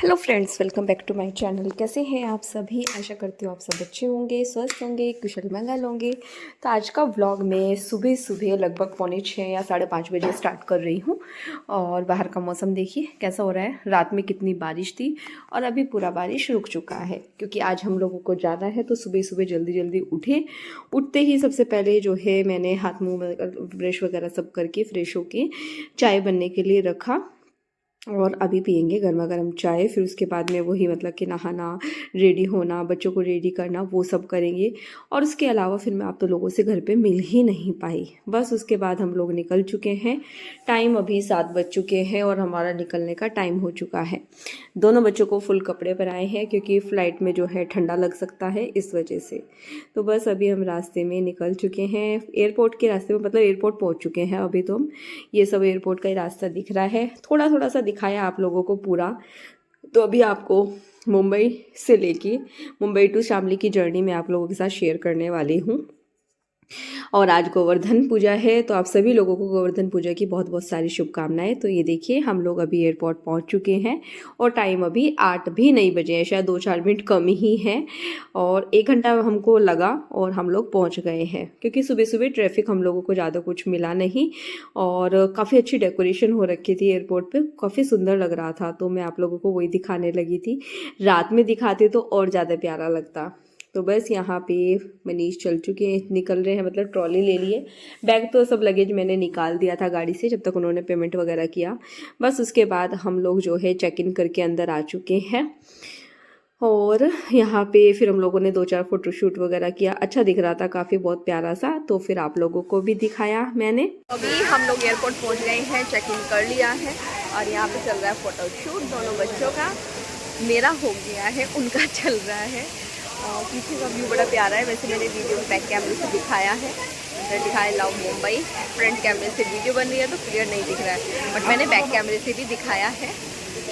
Hello friends, welcome back to my channel. कैसे हैं आप सभी? आशा करती हूँ आप सब अच्छे होंगे, स्वस्थ होंगे, कुशल मंगल होंगे। तो आज का व्लॉग मैं सुबह सुबह लगभग 4:45 या 5:30 बजे स्टार्ट कर रही हूँ। और बाहर का मौसम देखिए कैसा हो रहा है। रात में कितनी बारिश थी और अभी पूरा बारिश रुक चुका है, क्योंकि आज हम लोगों को जाना है। तो सुबह सुबह जल्दी जल्दी उठते ही सबसे पहले जो है मैंने हाथ मुँह ब्रश वगैरह सब करके फ्रेश होके चाय बनने के लिए रखा। और अभी पियेंगे गर्मा गर्म चाय। फिर उसके बाद में वही मतलब कि नहाना, रेडी होना, बच्चों को रेडी करना, वो सब करेंगे। और उसके अलावा फिर मैं आप लोगों से घर पे मिल ही नहीं पाई। बस उसके बाद हम लोग निकल चुके हैं। टाइम अभी 7 बज चुके हैं और हमारा निकलने का टाइम हो चुका है। दोनों बच्चों को फुल कपड़े पहनाए हैं, क्योंकि फ़्लाइट में जो है ठंडा लग सकता है, इस वजह से। तो बस अभी हम रास्ते में निकल चुके हैं, एयरपोर्ट के रास्ते में, मतलब एयरपोर्ट पहुँच चुके हैं अभी। तो हम ये सब एयरपोर्ट का ही रास्ता दिख रहा है, थोड़ा थोड़ा सा दिखाया आप लोगों को पूरा। तो अभी आपको मुंबई से लेके मुंबई टू शामली की जर्नी मैं आप लोगों के साथ शेयर करने वाली हूँ। और आज गोवर्धन पूजा है, तो आप सभी लोगों को गोवर्धन पूजा की बहुत बहुत सारी शुभकामनाएं। तो ये देखिए हम लोग अभी एयरपोर्ट पहुंच चुके हैं और टाइम अभी 8 भी नहीं बजे है, शायद 2-4 मिनट कम ही है। और 1 घंटा हमको लगा और हम लोग पहुंच गए हैं, क्योंकि सुबह सुबह ट्रैफिक हम लोगों को ज़्यादा कुछ मिला नहीं। और काफ़ी अच्छी डेकोरेशन हो रखी थी एयरपोर्ट पर, काफ़ी सुंदर लग रहा था। तो मैं आप लोगों को वही दिखाने लगी थी। रात में दिखाते तो और ज़्यादा प्यारा लगता। तो बस यहाँ पे मनीष चल चुके हैं, निकल रहे हैं, मतलब ट्रॉली ले लिए। बैग तो सब लगेज मैंने निकाल दिया था गाड़ी से, जब तक उन्होंने पेमेंट वगैरह किया। बस उसके बाद हम लोग जो है चेक इन करके अंदर आ चुके हैं। और यहाँ पे फिर हम लोगों ने 2-4 फोटोशूट वगैरह किया। अच्छा दिख रहा था काफ़ी, बहुत प्यारा सा। तो फिर आप लोगों को भी दिखाया मैंने। अभी हम लोग एयरपोर्ट पहुँच गए हैं, चेक इन कर लिया है और यहाँ पे चल रहा है फोटोशूट दोनों बच्चों का। मेरा हो गया है, उनका चल रहा है। पीछे का व्यू बड़ा प्यारा है। वैसे मैंने वीडियो बैक कैमरे से दिखाया है, इधर दिखाया लव मुंबई। फ्रंट कैमरे से वीडियो बन रही है तो क्लियर नहीं दिख रहा है, बट मैंने बैक कैमरे से भी दिखाया है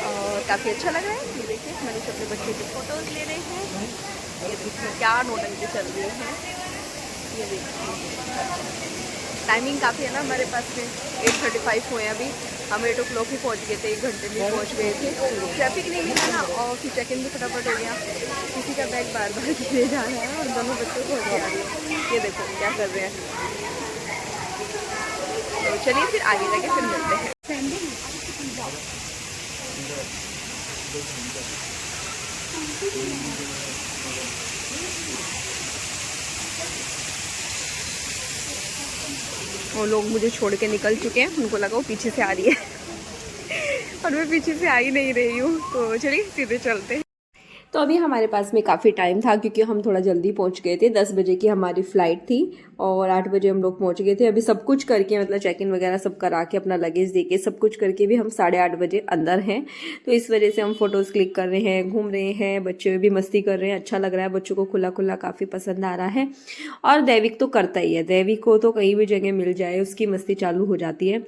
और काफ़ी अच्छा लग रहा है। ये देखिए मैंने अपने बच्चे की फ़ोटोज़ ले रहे हैं। ये देखिए क्या नोटंकी चल रही है। ये देखिए टाइमिंग काफ़ी है ना हमारे पास में, 8:35 हुए अभी। हम 8 o'clock ही पहुँच गए थे, 1 घंटे में पहुँच गए थे। ट्रैफिक नहीं मिला ना, और फिर चेक इन भी फटाफट हो गया। किसी का बैग बार बार गिरे जा रहा है और दोनों बच्चों को हो गया। ये देखो क्या कर रहे हैं। तो चलिए फिर आगे जाके फिर मिलते हैं। वो लोग मुझे छोड़ के निकल चुके हैं, उनको लगा वो पीछे से आ रही है और मैं पीछे से आ ही नहीं रही हूँ। तो चलिए सीधे चलते हैं। तो अभी हमारे पास में काफ़ी टाइम था, क्योंकि हम थोड़ा जल्दी पहुंच गए थे। 10 बजे की हमारी फ़्लाइट थी और 8 बजे हम लोग पहुंच गए थे। अभी सब कुछ करके, मतलब चेक इन वगैरह सब करा के, अपना लगेज दे के, सब कुछ करके भी हम 8:30 बजे अंदर हैं। तो इस वजह से हम फ़ोटोज़ क्लिक कर रहे हैं, घूम रहे हैं, बच्चे भी मस्ती कर रहे हैं। अच्छा लग रहा है, बच्चों को खुला खुला काफ़ी पसंद आ रहा है। और दैविक तो करता ही है, दैविक को तो कहीं भी जगह मिल जाए उसकी मस्ती चालू हो जाती है।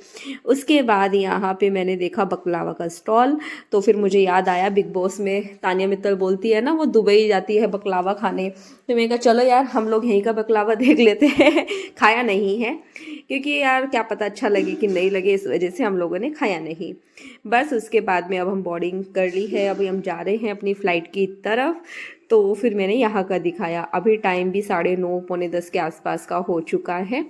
उसके बाद यहाँ पर मैंने देखा बकलावा का स्टॉल। तो फिर मुझे याद आया, बिग बॉस में तानिया मित्तल बोलती है ना, वो दुबई जाती है बकलावा खाने। तो मैंने कहा चलो यार हम लोग यहीं का बकलावा देख लेते हैं। खाया नहीं है, क्योंकि यार क्या पता अच्छा लगे कि नहीं लगे, इस वजह से हम लोगों ने खाया नहीं। बस उसके बाद में अब हम बोर्डिंग कर ली है, अभी हम जा रहे हैं अपनी फ़्लाइट की तरफ। तो फिर मैंने यहाँ का दिखाया। अभी टाइम भी 9:30 पौने 10 के आसपास का हो चुका है।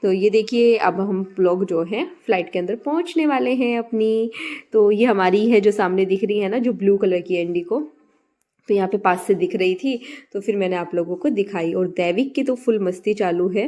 तो ये देखिए अब हम लोग जो हैं फ़्लाइट के अंदर पहुंचने वाले हैं अपनी। तो ये हमारी है जो सामने दिख रही है ना, जो ब्लू कलर की इंडिगो। तो यहाँ पे पास से दिख रही थी, तो फिर मैंने आप लोगों को दिखाई। और दैविक की तो फुल मस्ती चालू है,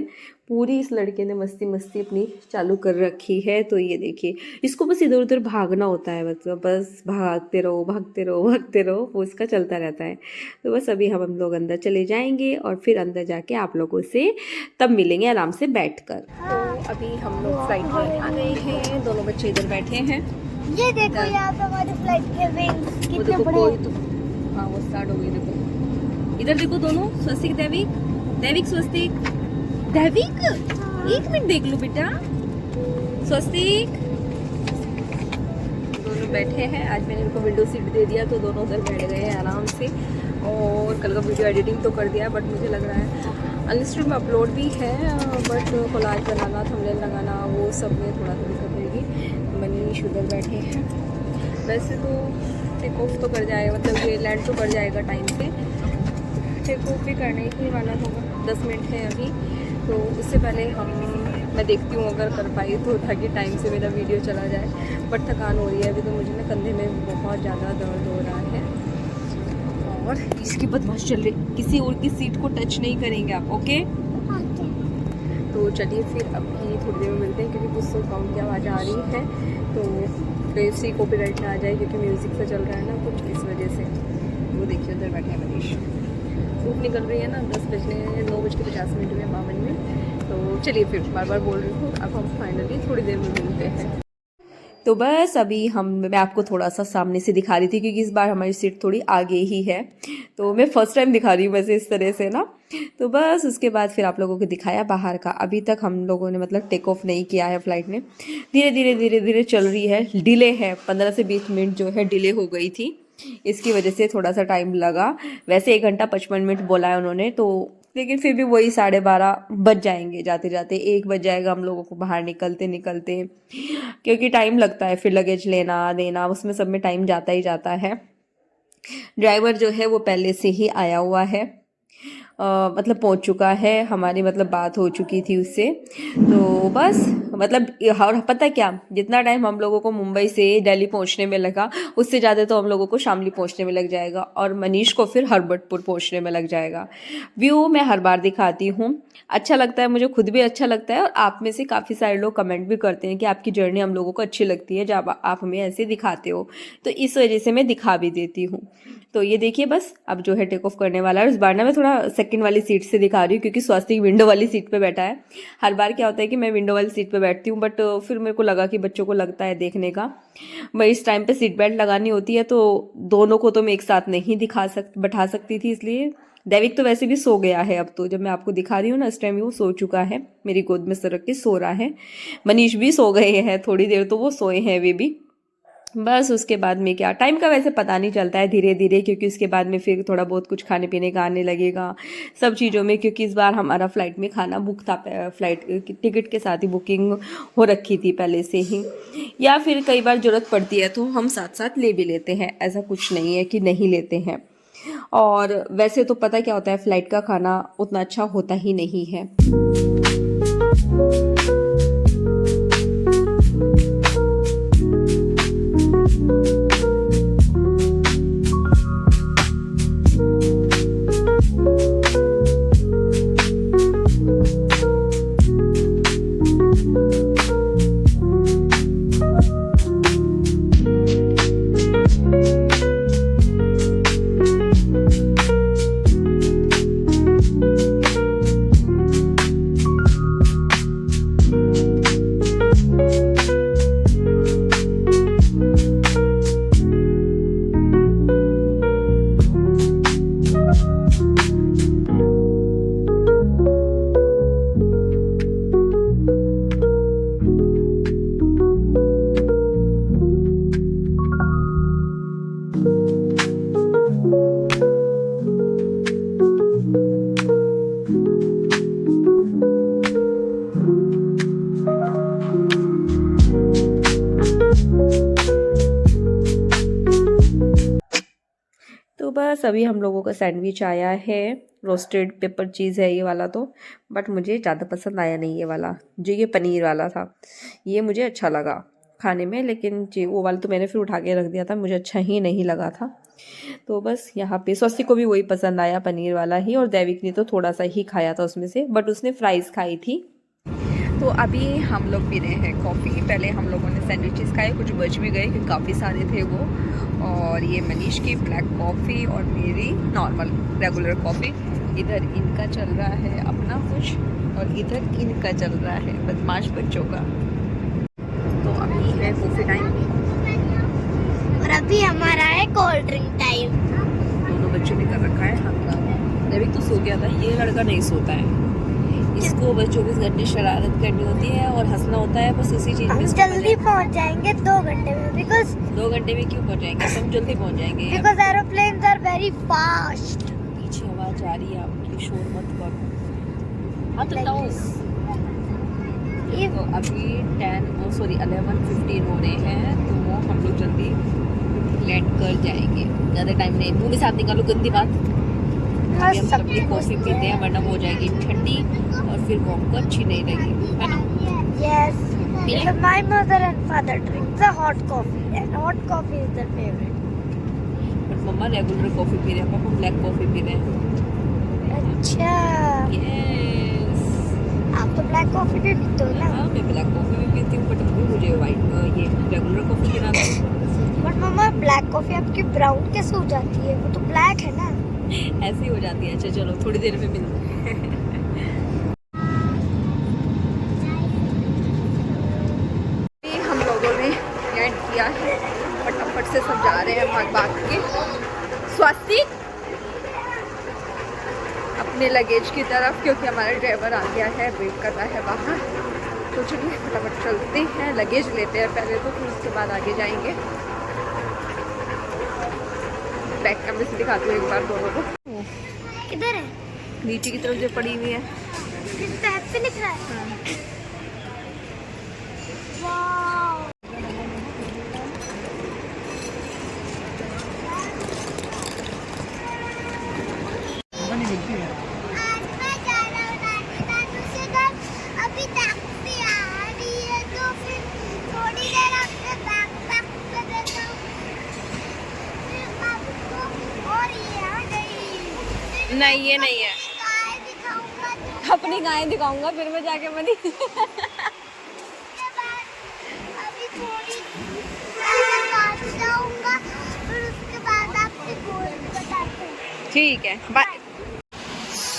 पूरी इस लड़के ने मस्ती मस्ती अपनी चालू कर रखी है। तो ये देखिए इसको बस इधर उधर भागना होता है, मतलब बस भागते रहो भागते रहो भागते रहो, वो इसका चलता रहता है। तो बस अभी हम लोग अंदर चले जाएंगे और फिर अंदर जाके आप लोगों से तब मिलेंगे आराम से बैठकर। तो अभी हम लोग फ्लाइट में आ गए हैं, दोनों बच्चे इधर बैठे हैं। ये देखो यहाँ पे हमारी फ्लाइट के विंग्स कितने बड़े। हाँ वो स्टार्ट हो गई, देखो इधर देखो दोनों, स्वस्तिक दैविक, दैविक स्वस्तिक, दैविक 1 मिनट देख लो बेटा, स्वस्तिक। दोनों बैठे हैं। आज मैंने इनको विंडो सीट दे दिया, तो दोनों उधर बैठ गए हैं आराम से। और कल का वीडियो एडिटिंग तो कर दिया, बट मुझे लग रहा है अनलिस्टेड में अपलोड भी है, बट कोलाज बनाना, थंबनेल लगाना, वो सब में थोड़ा सा दिक्कत रहेगी। मनीष उधर बैठे हैं। वैसे तो टेक ऑफ तो कर जाएगा, मतलब ये लैंड तो कर जाएगा टाइम से। टेक ऑफ भी करने ही वाला होगा, 10 मिनट है अभी, तो उससे पहले मैं देखती हूँ अगर कर पाई तो, ताकि टाइम से मेरा वीडियो चला जाए। बट थकान हो रही है अभी तो मुझे ना, कंधे में बहुत ज़्यादा दर्द हो रहा है। और इसकी बदमाश चल रही, किसी और की सीट को टच नहीं करेंगे आप, ओके? तो चलिए फिर अभी थोड़ी देर में मिलते हैं, क्योंकि कुछ तो साउंड की आवाज़ आ रही है, तो फिर से कॉपीराइट ना आ जाए, क्योंकि म्यूज़िक से चल रहा है ना कुछ, इस वजह से। वो देखिए उधर बैठे हैं मनीष, धूप निकल रही है ना, 9:50 हुए 52 में। तो चलिए फिर, बार बार बोल रही हूँ, अब हम फाइनली थोड़ी देर में मिलते हैं। तो बस अभी मैं आपको थोड़ा सा सामने से दिखा रही थी, क्योंकि इस बार हमारी सीट थोड़ी आगे ही है, तो मैं फर्स्ट टाइम दिखा रही हूँ वैसे इस तरह से ना। तो बस उसके बाद फिर आप लोगों को दिखाया बाहर का। अभी तक हम लोगों ने मतलब टेक ऑफ नहीं किया है फ्लाइट ने, धीरे धीरे चल रही है। डिले है, 15 से 20 मिनट जो है डिले हो गई थी, इसकी वजह से थोड़ा सा टाइम लगा। वैसे 1 घंटा 55 मिनट बोला है उन्होंने, तो लेकिन फिर भी वही 12:30 बज जाएंगे, जाते जाते 1 बज जाएगा हम लोगों को बाहर निकलते निकलते, क्योंकि टाइम लगता है फिर लगेज लेना देना, उसमें सब में टाइम जाता ही जाता है। ड्राइवर जो है वो पहले से ही आया हुआ है, मतलब पहुंच चुका है, हमारी मतलब बात हो चुकी थी उससे। तो बस मतलब, और पता क्या, जितना टाइम हम लोगों को मुंबई से दिल्ली पहुंचने में लगा, उससे ज़्यादा तो हम लोगों को शामली पहुंचने में लग जाएगा, और मनीष को फिर हरबटपुर पहुंचने में लग जाएगा। व्यू मैं हर बार दिखाती हूँ, अच्छा लगता है, मुझे खुद भी अच्छा लगता है, और आप में से काफ़ी सारे लोग कमेंट भी करते हैं कि आपकी जर्नी हम लोगों को अच्छी लगती है जब आप हमें ऐसे दिखाते हो, तो इस वजह से मैं दिखा भी देती हूँ। तो ये देखिए बस अब जो है टेक ऑफ करने वाला है। इस बार ना मैं थोड़ा सेकंड वाली सीट से दिखा रही हूँ, क्योंकि स्वास्थ्य विंडो वाली सीट पे बैठा है। हर बार क्या होता है कि मैं विंडो वाली सीट पे बैठती हूँ, बट फिर मेरे को लगा कि बच्चों को लगता है देखने का, मैं इस टाइम पे सीट बेल्ट लगानी होती है, तो दोनों को तो मैं एक साथ नहीं बैठा सकती थी, इसलिए। दैविक तो वैसे भी सो गया है अब तो, जब मैं आपको दिखा रही हूँ ना इस टाइम वो सो चुका है, मेरी गोद में सरक के सो रहा है। मनीष भी सो गए हैं, थोड़ी देर तो वो सोए हैं वे भी। बस उसके बाद में क्या, टाइम का वैसे पता नहीं चलता है धीरे धीरे, क्योंकि उसके बाद में फिर थोड़ा बहुत कुछ खाने पीने का आने लगेगा सब चीज़ों में, क्योंकि इस बार हमारा फ्लाइट में खाना बुक था, फ्लाइट टिकट के साथ ही बुकिंग हो रखी थी पहले से ही, या फिर कई बार ज़रूरत पड़ती है तो हम साथ साथ ले भी लेते हैं, ऐसा कुछ नहीं है कि नहीं लेते हैं। और वैसे तो पता क्या होता है, फ्लाइट का खाना उतना अच्छा होता ही नहीं है। तो बस अभी हम लोगों का सैंडविच आया है, रोस्टेड पेपर चीज़ है ये वाला तो, बट मुझे ज़्यादा पसंद आया नहीं ये वाला, जो ये पनीर वाला था ये मुझे अच्छा लगा खाने में, लेकिन जी वो वाला तो मैंने फिर उठा के रख दिया था, मुझे अच्छा ही नहीं लगा था। तो बस यहाँ पे स्वस्ति को भी वही पसंद आया, पनीर वाला ही, और दैविक ने तो थोड़ा सा ही खाया था उसमें से, बट उसने फ्राइज़ खाई थी। तो अभी हम लोग पी रहे हैं कॉफ़ी। पहले हम लोगों ने सैंडविचेस खाए, कुछ बच भी गए क्योंकि काफ़ी सारे थे वो, और ये मनीष की ब्लैक कॉफ़ी और मेरी नॉर्मल रेगुलर कॉफ़ी। इधर इनका चल रहा है अपना कुछ, और इधर इनका चल रहा है बदमाश बच्चों का। तो अभी है कॉफ़ी टाइम, और अभी हमारा है कोल्ड ड्रिंक टाइम। दोनों बच्चों ने कर रखा है हंगामा। अभी तो सो गया था, ये लड़का नहीं सोता है, इसको बस 24 घंटे शरारत करनी होती है और हंसना होता है, बस उसी चीज़ में। हम जल्दी पहुंच जाएंगे 2 घंटे में, बिकॉज 2 घंटे में क्यों पहुंच जाएंगे, हम जल्दी पहुंच जाएंगे। Because aeroplanes are very fast. पीछे आवाज आ रही है आपकी, शोर मत करो। हाँ तो तो अभी 11:15 हो रहे हैं, तो हम लोग जल्दी रेड कर जाएंगे, ज़्यादा टाइम नहीं, मुँह में साथ निकालो गंदी बात। अभी हम सबकी कॉफ़ी पीते हैं वरना वो हो जाएगी ठंडी और फिर वॉक को अच्छी नहीं लगेगी, है ना? Yes. My mother and father drink the hot coffee, and hot coffee is their favorite. But मम्मा रेगुलर कॉफ़ी पी रहे हैं, पापा ब्लैक कॉफ़ी पी रहे हैं। अच्छा, यस, आप तो ब्लैक कॉफी भी पीते हो ना? हाँ मैं ब्लैक कॉफ़ी भी पीती हूँ, बट अभी मुझे वाइट ये रेगुलर कॉफ़ी पीना था। बट मम्मा ब्लैक कॉफी आपकी ब्राउन कैसे हो जाती है? वो तो ब्लैक है ना? ऐसी हो जाती है। अच्छा चलो थोड़ी देर में मिलते हैं। हम लोगों ने लैंड किया है, फटाफट से सब जा रहे हैं भाग भाग के स्वास्ति अपने लगेज की तरफ, क्योंकि हमारा ड्राइवर आ गया है, वेट कर रहा है बाहर। तो चलिए फटाफट चलते हैं, लगेज लेते हैं पहले तो, फिर उसके बाद आगे जाएंगे। बैक कैमरे से दिखाती हूँ एक बार दोनों को। किधर है? नीचे की तरफ जो पड़ी हुई है, किस टैब पे लिख रहा है? वाव! अभी टैक्सी आ रही है तो फिर थोड़ी देर आपके बैकपैक पे देता हूँ, फिर आपको, और ये आ गई। नहीं ये नहीं है, गाय दिखाऊंगा तो अपनी गाय दिखाऊंगा फिर मैं जाके बनी। उसके बाद अभी थोड़ी देर बाद जाऊंगा, फिर उसके बाद आपको गोल बताते हैं। ठीक है बाय।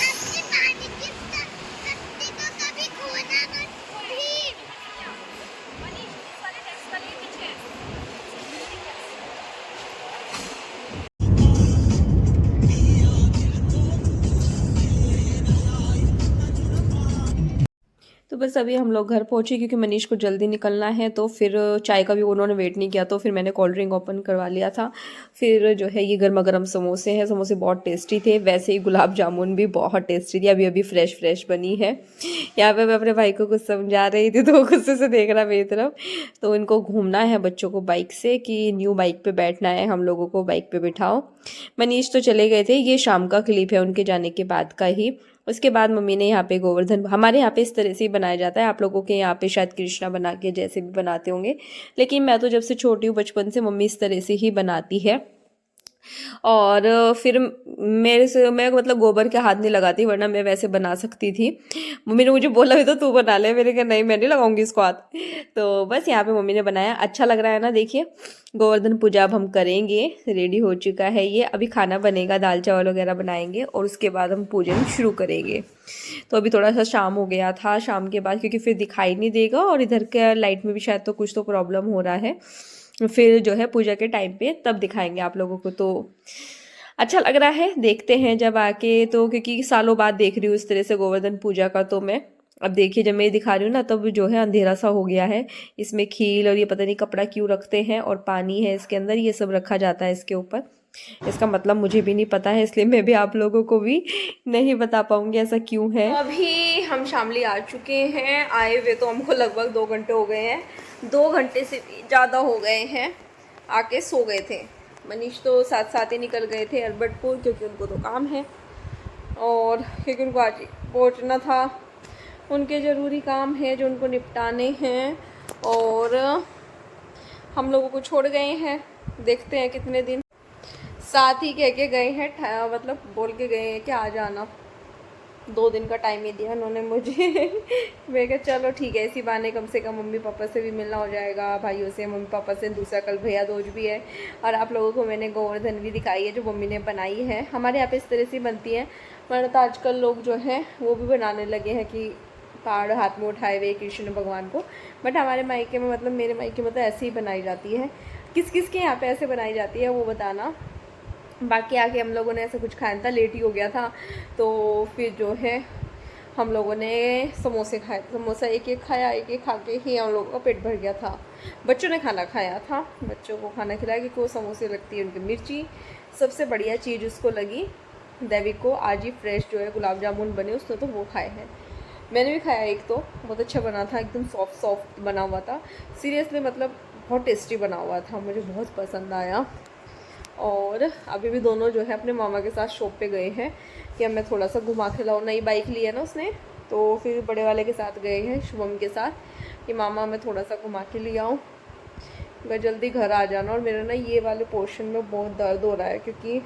आपकी पानी की टंकी तो कभी खोना मत भी। तो बस अभी हम लोग घर पहुंचे, क्योंकि मनीष को जल्दी निकलना है, तो फिर चाय का भी उन्होंने वेट नहीं किया, तो फिर मैंने कोल्ड ड्रिंक ओपन करवा लिया था। फिर जो है ये गर्मा गर्म समोसे हैं, समोसे बहुत टेस्टी थे, वैसे ही गुलाब जामुन भी बहुत टेस्टी थी, अभी अभी फ्रेश फ्रेश बनी है। यहाँ पे मैं अपने भाई को कुछ समझा रही थी तो वो गुस्से से देख रहा मेरी तरफ। तो इनको घूमना है बच्चों को बाइक से, कि न्यू बाइक पर बैठना है, हम लोगों को बाइक पर बिठाओ। मनीष तो चले गए थे, ये शाम का क्लिप है उनके जाने के बाद का ही। उसके बाद मम्मी ने यहाँ पे गोवर्धन, हमारे यहाँ पे इस तरह से ही बनाया जाता है, आप लोगों के यहाँ पे शायद कृष्णा बना के जैसे भी बनाते होंगे, लेकिन मैं तो जब से छोटी हूँ बचपन से मम्मी इस तरह से ही बनाती है। और फिर मेरे से मैं मतलब गोबर के हाथ नहीं लगाती, वरना मैं वैसे बना सकती थी। मम्मी ने मुझे बोला भी तो तू बना ले, मैंने कहा नहीं मैं नहीं लगाऊंगी इसको हाथ। तो बस यहाँ पे मम्मी ने बनाया, अच्छा लग रहा है ना। देखिए गोवर्धन पूजा अब हम करेंगे, रेडी हो चुका है ये, अभी खाना बनेगा, दाल चावल वगैरह बनाएंगे और उसके बाद हम पूजन शुरू करेंगे। तो अभी थोड़ा सा शाम हो गया था, शाम के बाद क्योंकि फिर दिखाई नहीं देगा, और इधर के लाइट में भी शायद तो कुछ तो प्रॉब्लम हो रहा है, फिर जो है पूजा के टाइम पे तब दिखाएंगे आप लोगों को। तो अच्छा लग रहा है, देखते हैं जब आके, तो क्योंकि सालों बाद देख रही हूँ इस तरह से गोवर्धन पूजा का। तो मैं अब देखिए जब मैं दिखा रही हूँ ना, तब जो है अंधेरा सा हो गया है, इसमें खील और ये पता नहीं कपड़ा क्यों रखते हैं, और पानी है इसके अंदर, ये सब रखा जाता है इसके ऊपर। इसका मतलब मुझे भी नहीं पता है, इसलिए मैं भी आप लोगों को भी नहीं बता पाऊंगी ऐसा क्यों है। अभी हम शामली आ चुके हैं, आए हुए तो हमको लगभग 2 घंटे हो गए हैं, 2 घंटे से भी ज़्यादा हो गए हैं। आके सो गए थे, मनीष तो साथ साथ ही निकल गए थे अल्बर्टपुर, क्योंकि उनको तो काम है, और क्योंकि उनको आज पहुँचना था, उनके ज़रूरी काम है जो उनको निपटाने हैं, और हम लोगों को छोड़ गए हैं, देखते हैं कितने दिन। साथ ही कह के गए हैं, मतलब बोल के गए हैं कि आ जाना, 2 दिन का टाइम ही दिया उन्होंने मुझे। मैं कहा चलो ठीक है, इसी बहाने कम से कम मम्मी पापा से भी मिलना हो जाएगा, भाइयों से, मम्मी पापा से, दूसरा कल भैया दूज भी है, और आप लोगों को मैंने गोवर्धन भी दिखाई है जो मम्मी ने बनाई है। हमारे यहाँ पे इस तरह से बनती है, वरना तो आजकल लोग जो हैं वो भी बनाने लगे हैं कि कार्ड हाथ में उठाए हुए कृष्ण भगवान को, बट हमारे मायके में, मतलब मेरे मायके में तो ऐसे ही बनाई जाती है। किस किस के यहाँ पे ऐसे बनाई जाती है वो बताना। बाकी आके हम लोगों ने ऐसा कुछ खाया था, लेट ही हो गया था, तो फिर जो है हम लोगों ने समोसे खाए, समोसा एक एक खाया, एक एक खा के ही हम लोगों का पेट भर गया था। बच्चों ने खाना खाया था, बच्चों को खाना खिलाया, क्योंकि वो समोसे लगती है उनकी मिर्ची, सबसे बढ़िया चीज़ उसको लगी। दैविक को आज ही फ्रेश जो है गुलाब जामुन बने, उसने तो वो खाए हैं, मैंने भी खाया एक, तो बहुत अच्छा बना था, एकदम सॉफ्ट सॉफ्ट बना हुआ था, सीरियसली मतलब बहुत टेस्टी बना हुआ था, मुझे बहुत पसंद आया। और अभी भी दोनों जो है अपने मामा के साथ शॉप पे गए हैं कि अब मैं थोड़ा सा घुमा के लाऊँ। नई बाइक ली है ना उसने, तो फिर बड़े वाले के साथ गए हैं शुभम के साथ कि मामा मैं थोड़ा सा घुमा के ले आऊँ, मैं जल्दी घर आ जाना। और मेरा ना ये वाले पोर्शन में बहुत दर्द हो रहा है क्योंकि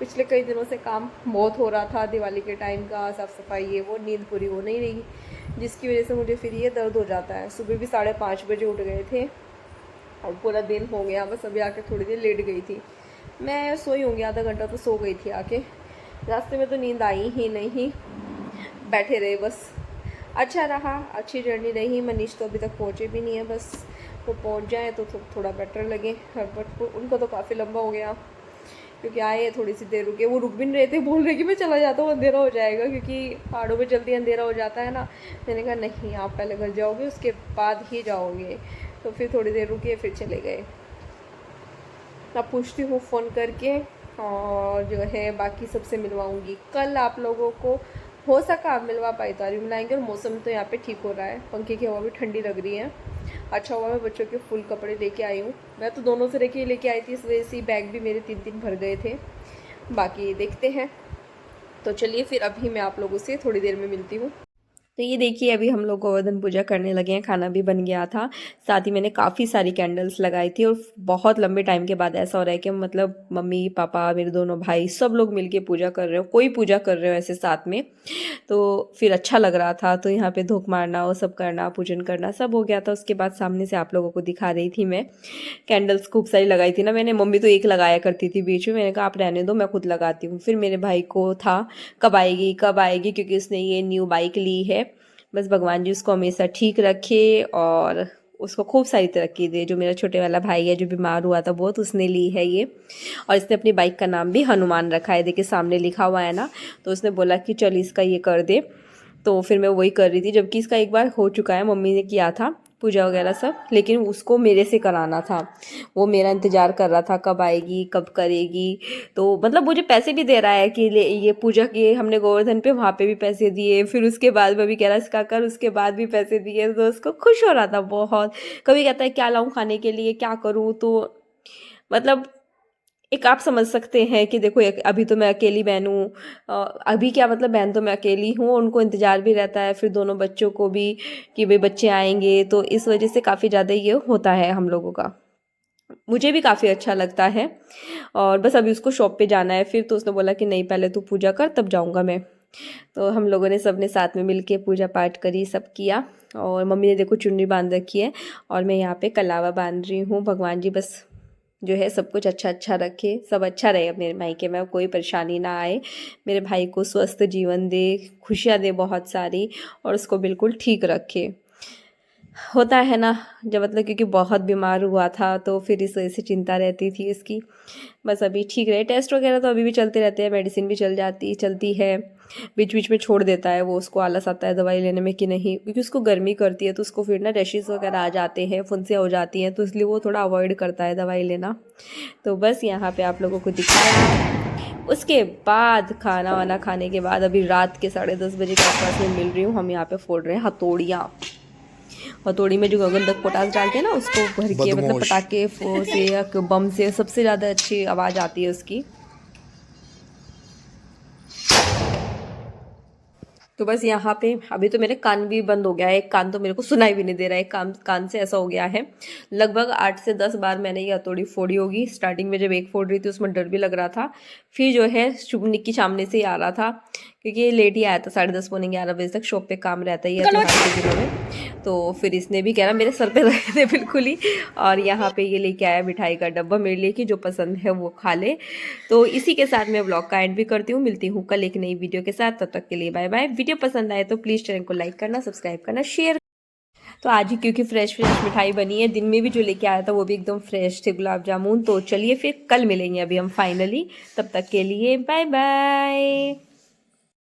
पिछले कई दिनों से काम बहुत हो रहा था, दिवाली के टाइम का साफ़ सफाई ये वो, नींद पूरी हो नहीं रही, जिसकी वजह से मुझे फिर ये दर्द हो जाता है। सुबह भी 5:30 बजे उठ गए थे और पूरा दिन हो गया, बस अभी आके थोड़ी देर लेट गई थी। मैं सोई होंगी, आधा घंटा तो सो गई थी आके। रास्ते में तो नींद आई ही नहीं, बैठे रहे बस। अच्छा रहा, अच्छी जर्नी रही। मनीष तो अभी तक पहुँचे भी नहीं है, बस वो पहुँच जाए तो थोड़ा बेटर लगे। बट उनको तो काफ़ी लंबा हो गया क्योंकि आए थोड़ी सी देर रुके, वो रुक भी नहीं रहे थे, बोल रहे कि मैं चला जाता हूँ अंधेरा हो जाएगा, क्योंकि पहाड़ों में जल्दी अंधेरा हो जाता है ना। मैंने कहा नहीं, आप पहले घर जाओगे उसके बाद ही जाओगे। तो फिर थोड़ी देर रुके, फिर चले गए। अब पूछती हूँ फ़ोन करके और जो है बाकी सबसे मिलवाऊँगी कल आप लोगों को। हो सका आप मिलवा पाई तो आज भी मिलाएंगे। और मौसम तो यहाँ पे ठीक हो रहा है, पंखे की हवा भी ठंडी लग रही है। अच्छा हुआ मैं बच्चों के फुल कपड़े लेके आई हूँ। मैं तो दोनों तरह के लेके आई थी, इस वजह से बैग भी मेरे 3 भर गए थे। बाकी देखते हैं। तो चलिए फिर अभी मैं आप लोगों से थोड़ी देर में मिलती हूँ। तो ये देखिए अभी हम लोग गोवर्धन पूजा करने लगे हैं, खाना भी बन गया था, साथ ही मैंने काफ़ी सारी कैंडल्स लगाई थी। और बहुत लंबे टाइम के बाद ऐसा हो रहा है कि मतलब मम्मी पापा मेरे दोनों भाई सब लोग मिलके पूजा कर रहे हो, कोई पूजा कर रहे हो ऐसे साथ में, तो फिर अच्छा लग रहा था। तो यहाँ पे धूप मारना वो सब करना, पूजन करना सब हो गया था। उसके बाद सामने से आप लोगों को दिखा रही थी मैं कैंडल्स खूब सारी लगाई थी ना मैंने। मम्मी तो एक लगाया करती थी बीच में, मैंने कहा आप रहने दो मैं खुद लगाती हूँ। फिर मेरे भाई को था कब आएगी कब आएगी, क्योंकि उसने ये न्यू बाइक ली है। बस भगवान जी उसको हमेशा ठीक रखे और उसको खूब सारी तरक्की दे। जो मेरा छोटे वाला भाई है जो बीमार हुआ था बहुत, उसने ली है ये। और इसने अपनी बाइक का नाम भी हनुमान रखा है, देखिए सामने लिखा हुआ है ना। तो उसने बोला कि चल इसका ये कर दे, तो फिर मैं वही कर रही थी। जबकि इसका एक बार हो चुका है, मम्मी ने किया था पूजा वगैरह सब, लेकिन उसको मेरे से कराना था। वो मेरा इंतज़ार कर रहा था कब आएगी कब करेगी। तो मतलब मुझे पैसे भी दे रहा है कि ले ये पूजा किए हमने गोवर्धन पे, वहाँ पे भी पैसे दिए। फिर उसके बाद मैं भी कह रहा इसका कर, उसके बाद भी पैसे दिए। तो उसको खुश हो रहा था बहुत। कभी कहता है क्या लाऊं खाने के लिए, क्या करूं। तो मतलब एक आप समझ सकते हैं कि देखो अभी तो मैं अकेली बहन हूँ। अभी क्या मतलब बहन तो मैं अकेली हूँ, उनको इंतज़ार भी रहता है, फिर दोनों बच्चों को भी कि भाई बच्चे आएंगे। तो इस वजह से काफ़ी ज़्यादा ये होता है हम लोगों का। मुझे भी काफ़ी अच्छा लगता है। और बस अभी उसको शॉप पे जाना है फिर, तो उसने बोला कि नहीं पहले तू पूजा कर तब जाऊँगा मैं। तो हम लोगों ने सबने साथ में मिल के पूजा पाठ करी, सब किया। और मम्मी ने देखो चुन्नी बांध रखी है और मैं यहाँ पे कलावा बांध रही हूँ। भगवान जी बस जो है सब कुछ अच्छा अच्छा रखे, सब अच्छा रहे मेरे मायके में, कोई परेशानी ना आए। मेरे भाई को स्वस्थ जीवन दे, खुशियाँ दे बहुत सारी, और उसको बिल्कुल ठीक रखे। होता है ना जब मतलब क्योंकि बहुत बीमार हुआ था तो फिर इस वजह से चिंता रहती थी इसकी। बस अभी ठीक रहे। टेस्ट वगैरह तो अभी भी चलते रहते हैं, मेडिसिन भी चलती है। बीच बीच में छोड़ देता है वो, उसको आलस आता है दवाई लेने में कि नहीं, क्योंकि उसको गर्मी करती है तो उसको फिर ना रैशेस वगैरह आ जाते हैं, फुंसियाँ हो जाती हैं, तो इसलिए वो थोड़ा अवॉइड करता है दवाई लेना। तो बस यहाँ पे आप लोगों को दिखाया। उसके बाद खाना वाना खाने के बाद अभी रात के 10:30 बजे के आसपास में मिल रही हूँ। हम यहाँ पे फोड़ रहे हैं हथौड़ियाँ। हथौड़ी में जो गंधक पोटास डालते हैं ना उसको भर के, मतलब पटाखे से या बम से सबसे ज़्यादा अच्छी आवाज़ आती है उसकी। तो बस यहाँ पे अभी तो मेरे कान भी बंद हो गया है, एक कान तो मेरे को सुनाई भी नहीं दे रहा है, कान से ऐसा हो गया है। लगभग 8 से 10 बार मैंने ये हथौड़ी फोड़ी होगी। स्टार्टिंग में जब एक फोड़ रही थी उसमें डर भी लग रहा था, फिर जो है शुभ निक्की सामने से ही आ रहा था, क्योंकि ये लेट ही आया था, 10:30 पौने 11 बजे तक शॉप पे काम रहता ही है त्योहार के दिनों में। तो फिर इसने भी कह रहा मेरे सर पे रखे थे बिल्कुल ही। और यहाँ पे ये लेके आया मिठाई का डब्बा मेरे लिए कि जो पसंद है वो खा ले। तो इसी के साथ मैं व्लॉग का एंड भी करती हूँ। मिलती हूँ कल एक नई वीडियो के साथ, तब तक के लिए बाय बाय। वीडियो पसंद आए तो प्लीज़ चैनल को लाइक करना, सब्सक्राइब करना, शेयर। तो आज ही क्योंकि फ्रेश मिठाई बनी है, दिन में भी जो लेके आया था वो भी एकदम फ्रेश थे गुलाब जामुन। तो चलिए फिर कल मिलेंगे अभी हम फाइनली, तब तक के लिए बाय बाय।